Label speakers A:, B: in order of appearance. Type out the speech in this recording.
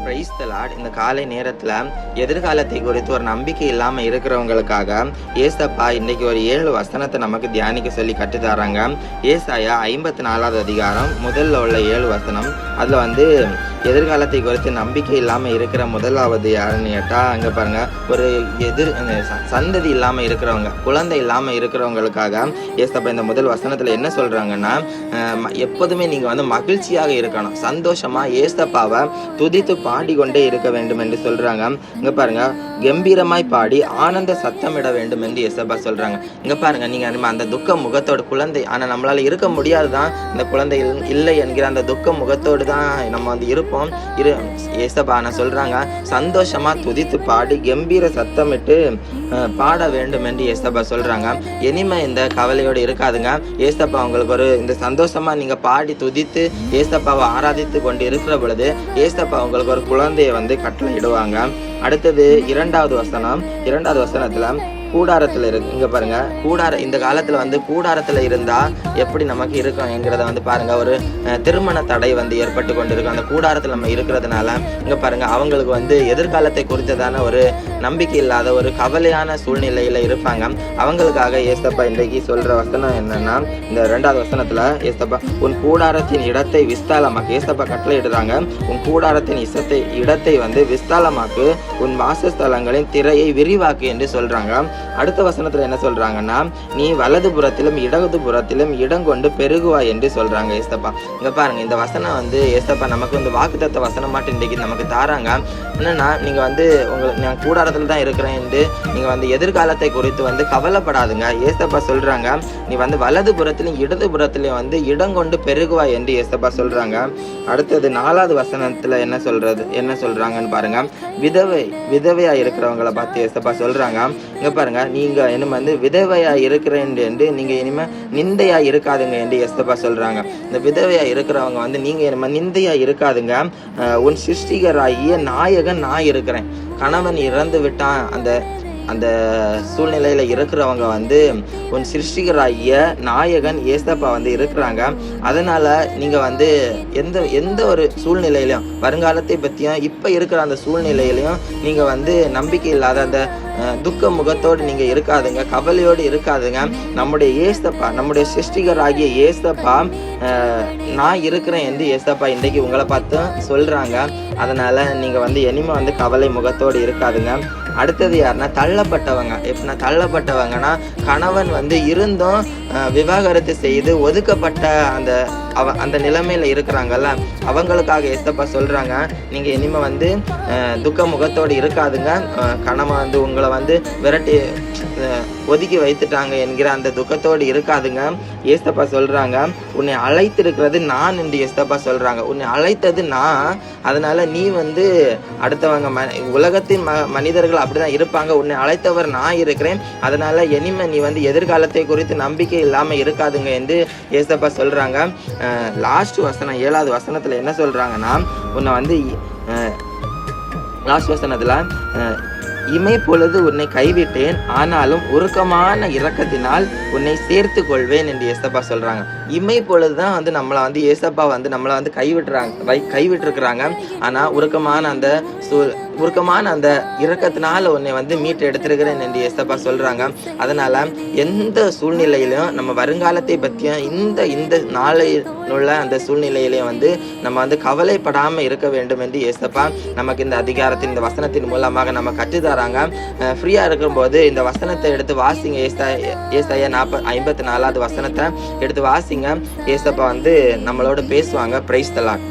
A: Praise the Lord. இந்த காலை நேரத்தில் எதிர்காலத்தை குறித்து ஒரு நம்பிக்கை இல்லாமல் இருக்கிறவங்களுக்காக ஏசப்பா இன்னைக்கு ஒரு 7 வசனத்தை நமக்கு தியானிக்க சொல்லி கற்றுத்தராங்க. ஏசாயா 54வது அதிகாரம் முதல்ல உள்ள 7 வசனம். அதில் எதிர்காலத்தை குறித்து நம்பிக்கை இல்லாமல் இருக்கிற முதலாவது யாருன்னு கேட்டால், அங்கே பாருங்க, ஒரு சந்ததி இல்லாமல் இருக்கிறவங்க, குழந்தை இல்லாமல் இருக்கிறவங்களுக்காக ஏசப்பா இந்த முதல் வசனத்தில் என்ன சொல்றாங்கன்னா, எப்போதுமே நீங்கள் மகிழ்ச்சியாக இருக்கணும், சந்தோஷமாக ஏசப்பாவை துதித்து பாடிக்கொண்டே இருக்க வேண்டும் என்று சொல்றாங்க. இங்கே பாருங்க, கம்பீரமாய் பாடி ஆனந்த சத்தமிட வேண்டும் என்று ஏசப்பா சொல்றாங்க. இங்கே பாருங்க, நீங்கள் அந்த துக்க முகத்தோடு குழந்தை, ஆனால் நம்மளால இருக்க முடியாது தான், இந்த குழந்தை இல்லை என்கிற அந்த துக்க முகத்தோடு தான் நம்ம இருப்போம். ஏசப்பா சொல்றாங்க, சந்தோஷமா துதித்து பாடி கம்பீர சத்தமிட்டு பாட வேண்டும் என்று ஏசப்பா சொல்றாங்க. இனிமே இந்த கவலையோடு இருக்காதுங்க. ஏசப்பா உங்களுக்கு இந்த சந்தோஷமா நீங்க பாடி துதித்து ஏசப்பாவை ஆராதித்து கொண்டு இருக்கிற பொழுது ஏசப்பா உங்களுக்கு ஒரு குழந்தையை கட்டளை இடுவாங்க. அடுத்தது 2வது வசனம். 2வது வசனத்துல கூடாரத்தில் இருக்கு. இங்க பாருங்க, இந்த காலத்துல கூடாரத்துல இருந்தா எப்படி நமக்கு இருக்கும் என்கிறத பாருங்க. ஒரு திருமண தடை ஏற்பட்டு கொண்டு இருக்கும். அந்த கூடாரத்துல நம்ம இருக்கிறதுனால இங்க பாருங்க, அவங்களுக்கு எதிர்காலத்தை குறித்ததான ஒரு நம்பிக்கை இல்லாத ஒரு கவலையான சூழ்நிலையில இருப்பாங்க. அவங்களுக்காக ஏசப்பா இன்றைக்கு சொல்ற வசனம் என்னன்னா, இந்த 2வது வசனத்துல ஏசப்பா, உன் கூடாரத்தின் இடத்தை விஸ்தாலமாக்கு, ஏசப்பா கட்டளை இடுறாங்க, உன் கூடாரத்தின் இடத்தை விஸ்தாலமாக்கு, உன் வாசஸ்தலங்களின் திரையை விரிவாக்கு என்று சொல்றாங்க. அடுத்த வசனத்துல என்ன சொல்றாங்கன்னா, நீ வலது புறத்திலும் இடது புறத்திலும் இடம் கொண்டு பெருகுவாய் என்று சொல்றாங்க ஏசப்பா. இங்க பாருங்க, இந்த வசனம் ஏசப்பா நமக்கு வாக்குத்தத்த வசனம் மட்டும் இன்றைக்கு நமக்கு தாராங்க. என்னன்னா, நீங்க நான் கூடாரத்துல தான் இருக்கிறேன் என்று நீங்க எதிர்காலத்தை குறித்து கவலைப்படாதுங்க. ஏசப்பா சொல்றாங்க, நீ வலது புறத்திலும் இடது புறத்திலும் இடம் கொண்டு பெருகுவாய் என்று ஏசப்பா சொல்றாங்க. அடுத்தது 4வது வசனத்துல என்ன சொல்றாங்கன்னு பாருங்க, விதவையா இருக்கிறவங்களை பார்த்து ஏசப்பா சொல்றாங்க. இங்க பாருங்க, நீங்க விதவையா இருக்கிறேன் என்று நீங்க இனிமே நிந்தையா இருக்காதுங்க என்று ஏசப்பா சொல்றாங்க. இந்த விதவையா இருக்கிறவங்க நீங்க நிந்தையா இருக்காதுங்க. உன் சிருஷ்டிகராகிய நாயகன் நான் இருக்கிறேன். கணவன் இறந்து விட்டான், அந்த சூழ்நிலையில இருக்கிறவங்க உன் சிருஷ்டிகராகிய நாயகன் ஏசப்பா இருக்கிறாங்க. அதனால நீங்க எந்த ஒரு சூழ்நிலையிலையும், வருங்காலத்தை பத்தியும் இப்ப இருக்கிற அந்த சூழ்நிலையிலையும் நீங்க நம்பிக்கை இல்லாத அந்த துக்க முகத்தோடு நீங்க இருக்காதுங்க, கவலையோடு இருக்காதுங்க. நம்முடைய ஏசப்பா, நம்முடைய சிருஷ்டிகராகிய ஏசப்பா நான் இருக்கிறேன் என்று ஏசப்பா இன்றைக்கு உங்களை பார்த்து சொல்றாங்க. அதனால நீங்க இனிமே கவலை முகத்தோடு இருக்காதுங்க. அடுத்தது யாருன்னா, தள்ளப்பட்டவங்க. எப்படின்னா, தள்ளப்பட்டவங்கன்னா கணவன் இருந்தும் விவாகரத்து செய்து ஒதுக்கப்பட்ட அந்த நிலைமையில இருக்கிறாங்கல்ல, அவங்களுக்காக ஏசப்பா சொல்றாங்க, நீங்க இனிமே துக்க முகத்தோடு இருக்காதுங்க. கணவன் உங்களை விரட்டி ஒதுக்கி வைத்துட்டாங்க என்கிற அந்த துக்கத்தோடு இருக்காதுங்க. ஏசப்பா சொல்றாங்க, உன்னை அழைத்திருக்கிறது நான் என்று ஏசப்பா சொல்றாங்க. உன்னை அழைத்தது நான். அதனால நீ அடுத்தவங்க உலகத்தின் மனிதர்கள் அப்படிதான் இருப்பாங்க. உன்னை அழைத்தவர் நான் இருக்கிறேன். அதனால இனிமே நீ எதிர்காலத்தை குறித்து நம்பிக்கை இல்லாம இருக்காதுங்க என்று ஏசப்பா சொல்றாங்க. லாஸ்ட் வசனம் 7வது வசனத்துல என்ன சொல்றாங்கன்னா, உன்னை லாஸ்ட் வசனத்துல, இமை பொழுது உன்னை கைவிட்டேன், ஆனாலும் உருக்கமான இரக்கத்தினால் உன்னை சேர்த்து கொள்வேன் என்று ஏசப்பா சொல்றாங்க. இமை பொழுதுதான் நம்மளை ஏசப்பா நம்மளை கைவிட்டுருக்குறாங்க. ஆனா உருக்கமான அந்த இரக்கத்தினால உன்னை மீட்டு எடுத்திருக்கிறேன் என்று ஏசப்பா சொல்றாங்க. அதனால எந்த சூழ்நிலையிலும் நம்ம வருங்காலத்தை பற்றியும் இந்த நாளையிலுள்ள அந்த சூழ்நிலையிலையும் நம்ம கவலைப்படாம இருக்க வேண்டும் என்று ஏசப்பா நமக்கு இந்த அதிகாரத்தின், இந்த வசனத்தின் மூலமாக நம்ம கற்றுத்தராங்க. ஃப்ரீயா இருக்கும்போது இந்த வசனத்தை எடுத்து வாசிங்க. ஏசாயா 54வது வசனத்தை எடுத்து வாசிங்க. ஏசப்பா நம்மளோட பேசுவாங்க. Praise the Lord.